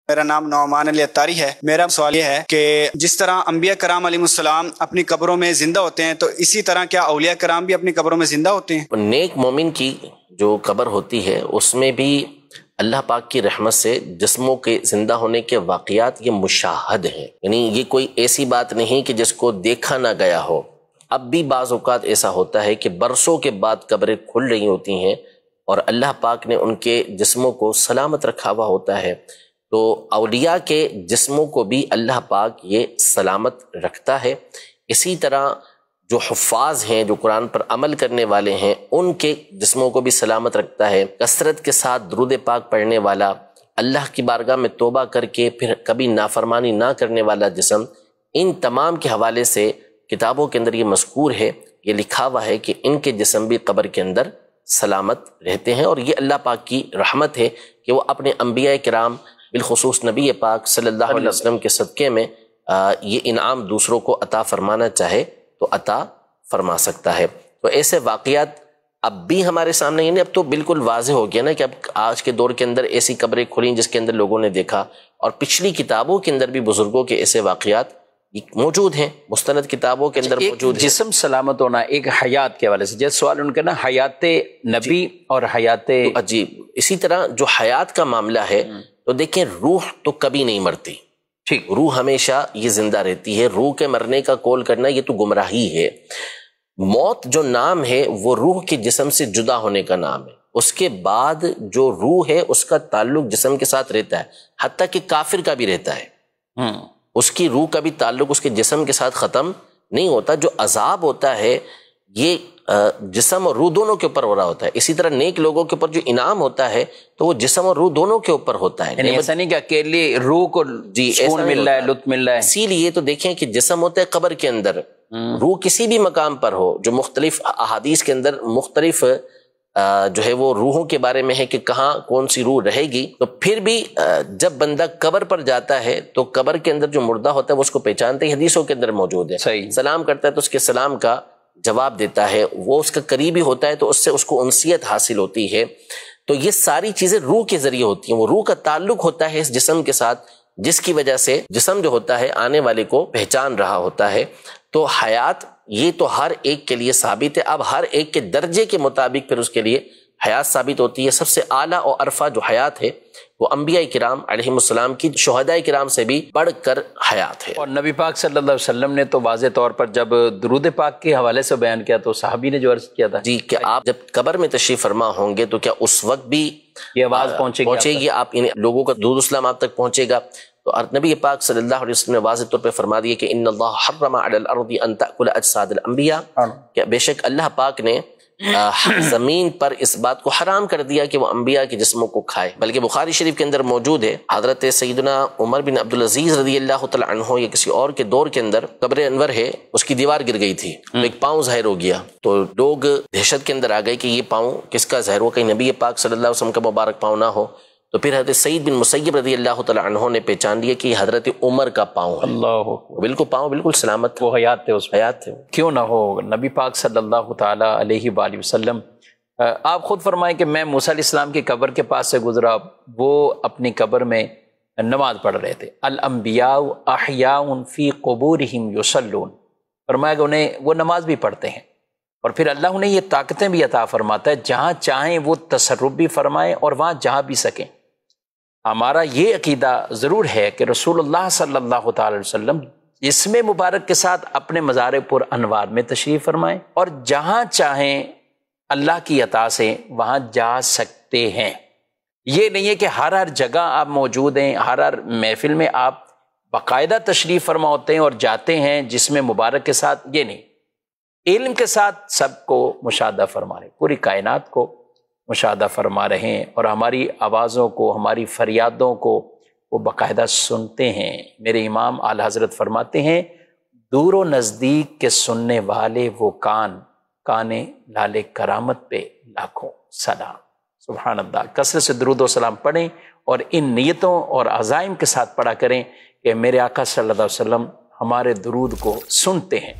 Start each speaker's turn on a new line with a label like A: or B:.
A: میرا نام نعمان علی اتاری ہے۔ میرا سوال یہ ہے کہ جس طرح انبیاء کرام علیہ السلام اپنی قبروں میں زندہ ہوتے ہیں تو اسی طرح کیا اولیاء کرام بھی اپنی قبروں میں زندہ ہوتے ہیں؟
B: نیک مومن کی جو قبر ہوتی ہے اس میں بھی اللہ پاک کی رحمت سے جسموں کے زندہ ہونے کے واقعات یہ مشاہد ہیں، یعنی یہ کوئی ایسی بات نہیں کہ جس کو دیکھا نہ گیا ہو۔ اب بھی بعض اوقات ایسا ہوتا ہے کہ برسوں کے بعد قبریں کھل رہی ہوتی ہیں اور اللہ پاک نے ان کے جسموں کو سلامت رکھا ہوا ہوتا ہے، تو اولیاء کے جسموں کو بھی اللہ پاک یہ سلامت رکھتا ہے۔ اسی طرح جو حفاظ ہیں، جو قرآن پر عمل کرنے والے ہیں، ان کے جسموں کو بھی سلامت رکھتا ہے۔ کثرت کے ساتھ درود پاک پڑھنے والا، اللہ کی بارگاہ میں توبہ کر کے پھر کبھی نافرمانی نہ کرنے والا جسم، ان تمام کے حوالے سے کتابوں کے اندر یہ مذکور ہے، یہ لکھا ہوا ہے کہ ان کے جسم بھی قبر کے اندر سلامت رہتے ہیں، اور یہ اللہ پاک کی رحمت ہے کہ وہ اپنے انبیاء کرام بالخصوص نبی پاک صلی اللہ علیہ وسلم کے صدقے میں یہ انعام دوسروں کو عطا فرمانا چاہے تو عطا فرما سکتا ہے۔ تو ایسے واقعات اب بھی ہمارے سامنے، یعنی اب تو بالکل واضح ہو گیا نا کہ اب آج کے دور کے اندر ایسی قبریں کھلیں جس کے اندر لوگوں نے دیکھا، اور پچھلی کتابوں کے اندر بھی بزرگوں کے ایسے واقعات موجود ہیں، مستند کتابوں کے اندر موجود ہیں۔
C: جسم سلامت ہونا ایک حیات کے حوالے سے، جیسے سوال ان کا نا حیات نبی اور حیات
B: عجیب، اسی طرح جو حیات کا معاملہ ہے تو دیکھیں روح تو کبھی نہیں مرتی، ٹھیک، روح ہمیشہ یہ زندہ رہتی ہے۔ روح کے مرنے کا قول کرنا یہ تو گمراہی ہے۔ موت جو نام ہے وہ روح کے جسم سے جدا ہونے کا نام ہے، اس کے بعد جو روح ہے اس کا تعلق جسم کے ساتھ رہتا ہے، حتیٰ کہ کافر کا بھی رہتا ہے، اس کی روح کا بھی تعلق اس کے جسم کے ساتھ ختم نہیں ہوتا۔ جو عذاب ہوتا ہے یہ جسم اور روح دونوں کے اوپر ہو رہا ہوتا ہے۔ اسی طرح نیک لوگوں کے اوپر جو انعام ہوتا ہے تو وہ جسم اور روح دونوں کے اوپر ہوتا ہے،
C: یعنی ایسا نہیں کہ اکیلے روح کو سکون مل رہا ہے، لطف مل رہا ہے۔
B: اسی لیے تو دیکھیں کہ جسم ہوتا ہے قبر کے اندر، روح کسی بھی مقام پر ہو، جو مختلف احادیث کے اندر مختلف جو ہے وہ روحوں کے بارے میں ہے کہ کہاں کون سی روح رہے گی، تو پھر بھی جب بندہ قبر پر جاتا ہے تو قبر کے اندر جو مردہ ہوتا ہے وہ اس کو پہچانتے ہی، حدیثوں کے اندر موجود ہے، سلام کرتا ہے تو اس کے سلام کا جواب دیتا ہے، وہ اس کا قریبی ہوتا ہے تو اس سے اس کو انسیت حاصل ہوتی ہے۔ تو یہ ساری چیزیں روح کے ذریعے ہوتی ہیں، وہ روح کا تعلق ہوتا ہے اس جسم کے ساتھ، جس کی وجہ سے جسم جو ہوتا ہے آنے والے کو پہچان رہا ہوتا ہے۔ تو حیات یہ تو ہر ایک کے لیے ثابت ہے، اب ہر ایک کے درجے کے مطابق پھر اس کے لیے حیات ثابت ہوتی ہے۔ سب سے اعلیٰ اور عرفہ جو حیات ہے وہ انبیاء کرام علیہ السلام کی، شہداء کرام سے بھی بڑھ کر حیات ہے۔
C: اور نبی پاک صلی اللہ علیہ وسلم نے تو واضح طور پر جب درود پاک کے حوالے سے بیان کیا تو صحابی نے جو عرض کیا تھا
B: جی کہ آپ جب قبر میں تشریف فرما ہوں گے تو کیا اس وقت بھی
C: یہ آواز پہنچے
B: گی، آپ ان لوگوں کا درود اسلام آپ تک پہنچے گا؟ تو نبی پاک صلی اللہ علیہ وسلم نے واضح طور پہ فرما دیا کہ ان اللہ حرم علی الارض ان تأکل اجساد الانبیاء، کہ بے شک اللہ پاک نے زمین پر اس بات کو حرام کر دیا کہ وہ انبیاء کے جسموں کو کھائے۔ بلکہ بخاری شریف کے اندر موجود ہے، حضرت سیدنا عمر بن عبدالعزیز رضی اللہ تعالی عنہ یا کسی اور کے دور کے اندر قبر انور ہے، اس کی دیوار گر گئی تھی، ایک پاؤں ظاہر ہو گیا، تو لوگ دہشت کے اندر آ گئے کہ یہ پاؤں کس کا ظاہر ہو، کہیں نبی پاک صلی اللہ علیہ وسلم کا مبارک پاؤں نہ ہو۔ تو پھر حضرت سعید بن مسیب رضی اللہ تعالی عنہ نے پہچان لیا کہ یہ حضرت عمر کا پاؤں ہے،
C: اللہ
B: بالکل پاؤں بالکل سلامت،
C: وہ حیات تھے، اس
B: حیات تھے۔
C: کیوں نہ ہو نبی پاک صلی اللہ تعالی علیہ وآلہ وسلم، آپ خود فرمائیں کہ میں موسیٰ علیہ السلام کی قبر کے پاس سے گزرا، وہ اپنی قبر میں نماز پڑھ رہے تھے۔ الانبیاء احیاء فی قبورہم یصلون، فرمایا کہ انہیں وہ نماز بھی پڑھتے ہیں، اور پھر اللہ انہیں یہ طاقتیں بھی عطا فرماتا ہے، جہاں چاہیں وہ تصرف بھی فرمائیں اور وہاں جہاں بھی سکیں۔ ہمارا یہ عقیدہ ضرور ہے کہ رسول اللہ صلی اللہ تعالی وسلم جسم مبارک کے ساتھ اپنے مزار پر انوار میں تشریف فرمائیں، اور جہاں چاہیں اللہ کی عطا سے وہاں جا سکتے ہیں۔ یہ نہیں ہے کہ ہر جگہ آپ موجود ہیں، ہر محفل میں آپ باقاعدہ تشریف فرما ہوتے ہیں اور جاتے ہیں جسم مبارک کے ساتھ، یہ نہیں، علم کے ساتھ سب کو مشاہدہ فرما رہے، پوری کائنات کو مشاہدہ فرما رہے ہیں، اور ہماری آوازوں کو، ہماری فریادوں کو وہ باقاعدہ سنتے ہیں۔ میرے امام اعلی حضرت فرماتے ہیں، دور و نزدیک کے سننے والے وہ کان، کانے لالے کرامت پہ لاکھوں سلام۔ سبحان اللہ۔ کثرت سے درود و سلام پڑھیں اور ان نیتوں اور عزائم کے ساتھ پڑھا کریں کہ میرے آقا صلی اللہ علیہ وسلم ہمارے درود کو سنتے ہیں۔